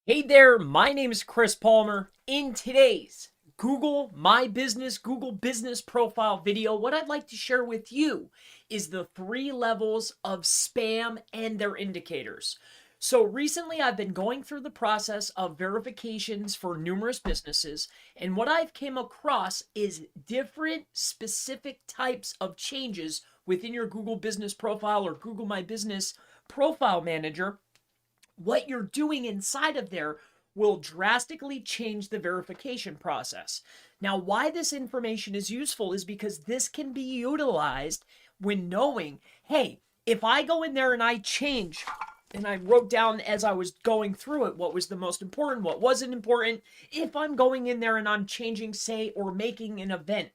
Hey there, my name is Chris Palmer. In today's Google My Business, Google Business Profile video, what I'd like to share with you is the 3 levels of spam and their indicators. So recently I've been going through the process of verifications for numerous businesses, and what I've came across is different specific types of changes within your Google Business Profile or Google My Business Profile Manager. What you're doing inside of there will drastically change the verification process. Now, why this information is useful is because this can be utilized when knowing, hey, if I go in there and I change, and I wrote down as I was going through it what was the most important, what wasn't important. If I'm going in there and I'm changing, say, or making an event,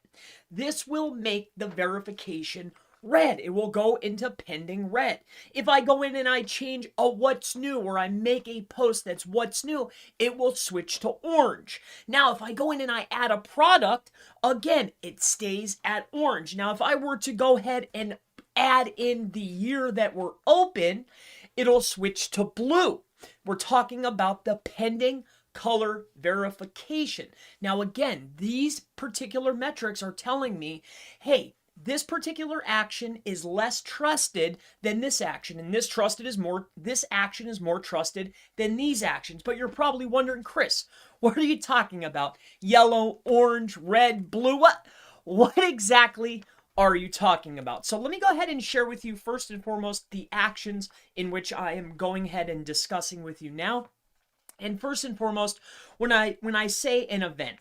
this will make the verification red. It will go into pending red. If I go in and I change a what's new or I make a post that's what's new, it will switch to orange. Now, if I go in and I add a product, again, it stays at orange. Now, if I were to go ahead and add in the year that we're open, it'll switch to blue. We're talking about the pending color verification. Now, again, these particular metrics are telling me, hey, this particular action is less trusted than this action, and this action is more trusted than these actions. But you're probably wondering, Chris, what are you talking about? Yellow, orange, red, blue? What exactly are you talking about? So let me go ahead and share with you first and foremost the actions in which I am going ahead and discussing with you now. And first and foremost, when I say an event,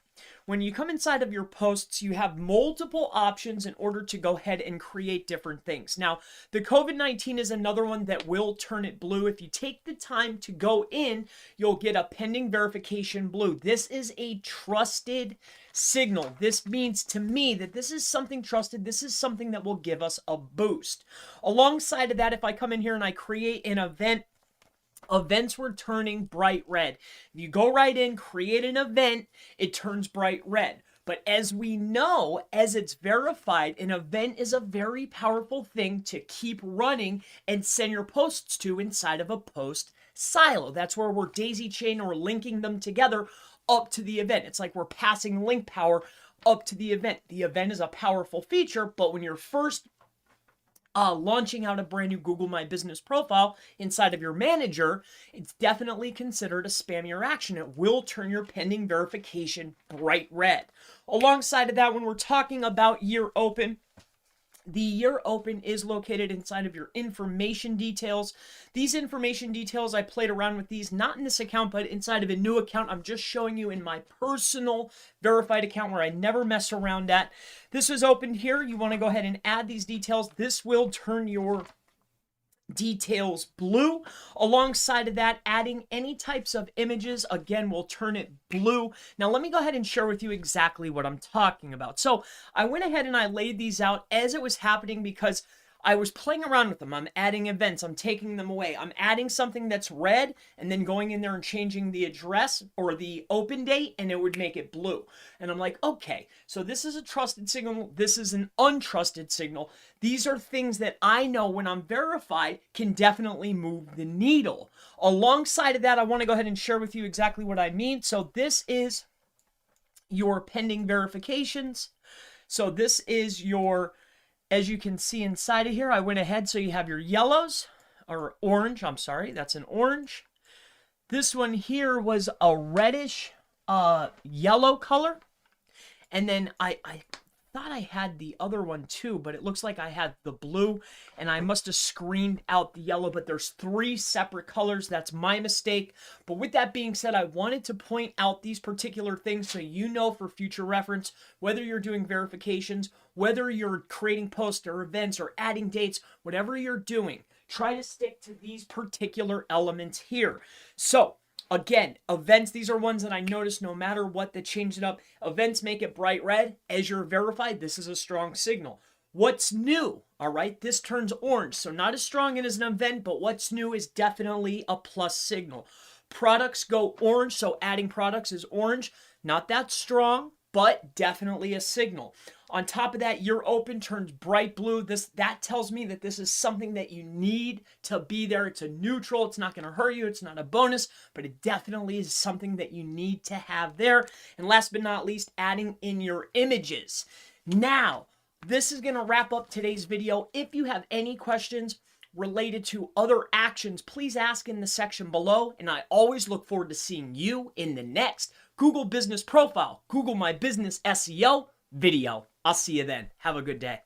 when you come inside of your posts, you have multiple options in order to go ahead and create different things. Now, the COVID-19 is another one that will turn it blue. If you take the time to go in, you'll get a pending verification blue. This is a trusted signal. This means to me that this is something trusted. This is something that will give us a boost. Alongside of that, if I come in here and I create an event, events were turning bright red. If you go right in, create an event, it turns bright red. But as we know, as it's verified, an event is a very powerful thing to keep running and send your posts to inside of a post silo. That's where we're daisy chain or linking them together up to the event. It's like we're passing link power up to the event. The event is a powerful feature, but when you're first launching out a brand new Google My Business profile inside of your manager, it's definitely considered a spammier action. It will turn your pending verification bright red. Alongside of that, when we're talking about year open, the year open is located inside of your information details. These information details, I played around with these, not in this account, but inside of a new account. I'm just showing you in my personal verified account where I never mess around at. This was opened here. You want to go ahead and add these details. This will turn your details blue. Alongside of that, adding any types of images, again, will turn it blue. Now, let me go ahead and share with you exactly what I'm talking about. So I went ahead and I laid these out as it was happening because I was playing around with them. I'm adding events. I'm taking them away. I'm adding something that's red and then going in there and changing the address or the open date, and it would make it blue. And I'm like, okay, so this is a trusted signal. This is an untrusted signal. These are things that I know when I'm verified can definitely move the needle. Alongside of that, I want to go ahead and share with you exactly what I mean. So this is your pending verifications. So this is your, as you can see inside of here, I went ahead, so you have your yellows, or orange, I'm sorry, that's an orange. This one here was a reddish yellow color. And then I thought I had the other one too, but it looks like I had the blue, and I must have screened out the yellow, but there's 3 separate colors. That's my mistake. But with that being said, I wanted to point out these particular things so you know for future reference, whether you're doing verifications, whether you're creating posts or events or adding dates, whatever you're doing, try to stick to these particular elements here. So again, events, these are ones that I noticed no matter what that changed it up. Events make it bright red. As you're verified, this is a strong signal. What's new? All right, this turns orange. So not as strong as an event, but what's new is definitely a plus signal. Products go orange, so adding products is orange. Not that strong. but definitely a signal. On top of that, your open turns bright blue. That tells me that this is something that you need to be there. It's a neutral. It's not going to hurt you. It's not a bonus, but it definitely is something that you need to have there. And last but not least, adding in your images. Now, this is going to wrap up today's video. If you have any questions related to other actions, please ask in the section below. And I always look forward to seeing you in the next Google Business Profile, Google My Business SEO video. I'll see you then. Have a good day.